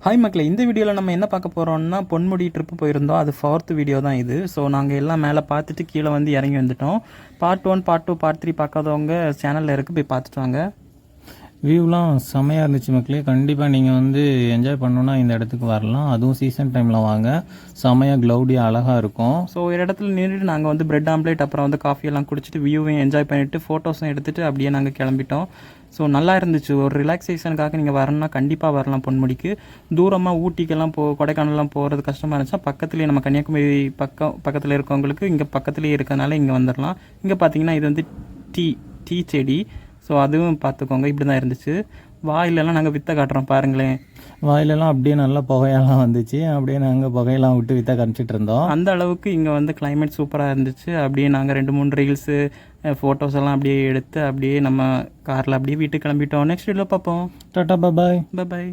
Hi மக்களே, இந்த வீடியோவில் நம்ம என்ன பார்க்க போகிறோம்னா பொன்முடி ட்ரிப்பு போயிருந்தோம். அது 4th வீடியோ தான் இது. ஸோ நாங்கள் எல்லாம் மேலே பார்த்துட்டு கீழே வந்து இறங்கி வந்துட்டோம். பார்ட் 1, பார்ட் 2, பார்ட் 3 பார்க்காதவங்க சேனலில் இருக்குது, போய் பார்த்துட்டு வாங்க. வியூலாம் செம்மையாக இருந்துச்சு மக்களே. கண்டிப்பாக நீங்கள் வந்து என்ஜாய் பண்ணணுன்னா இந்த இடத்துக்கு வரலாம். அதுவும் சீசன் டைமில் வாங்க, செம்மையாக க்ளவுடியாக அழகாக இருக்கும். ஸோ ஒரு இடத்துல நின்றுட்டு நாங்கள் வந்து பிரெட் ஆம்லேட் அப்புறம் வந்து காஃபியெல்லாம் குடிச்சிட்டு வியூவையும் என்ஜாய் பண்ணிவிட்டு ஃபோட்டோஸும் எடுத்துகிட்டு அப்படியே நாங்கள் கிளம்பிட்டோம். ஸோ நல்லா இருந்துச்சு. ஒரு ரிலாக்ஸேஷனுக்காக நீங்கள் வரணும்னா கண்டிப்பாக வரலாம் பொன்முடிக்கு. தூரமாக ஊட்டிக்கெல்லாம் கொடைக்கானல்லாம் போகிறது கஷ்டமாக இருந்துச்சுன்னா பக்கத்துலேயே நம்ம கன்னியாகுமரி பக்கத்தில் இருக்கவங்களுக்கு இங்கே பக்கத்துலேயே இருக்கனால இங்கே வந்துடலாம். இங்கே பார்த்தீங்கன்னா இது வந்து டீ செடி. ஸோ அதுவும் பார்த்துக்கோங்க. இப்படி தான் இருந்துச்சு. வாயிலெல்லாம் நாங்கள் வித்தை காட்டுறோம் பாருங்களேன். வாயிலெல்லாம் அப்படியே நல்லா புகையெல்லாம் வந்துச்சு. அப்படியே நாங்கள் புகையெல்லாம் விட்டு வித்தை காமிச்சிட்டு இருந்தோம். அந்த அளவுக்கு இங்கே வந்து கிளைமேட் சூப்பராக இருந்துச்சு. அப்படியே நாங்கள் 2-3 ரீல்ஸு ஃபோட்டோஸ் எல்லாம் அப்படியே எடுத்து அப்படியே நம்ம காரில் அப்படியே வீட்டுக்கு கிளம்பிட்டோம். நெக்ஸ்ட் வீடியோவில் பார்ப்போம். டாட்டா பாய். பாய்.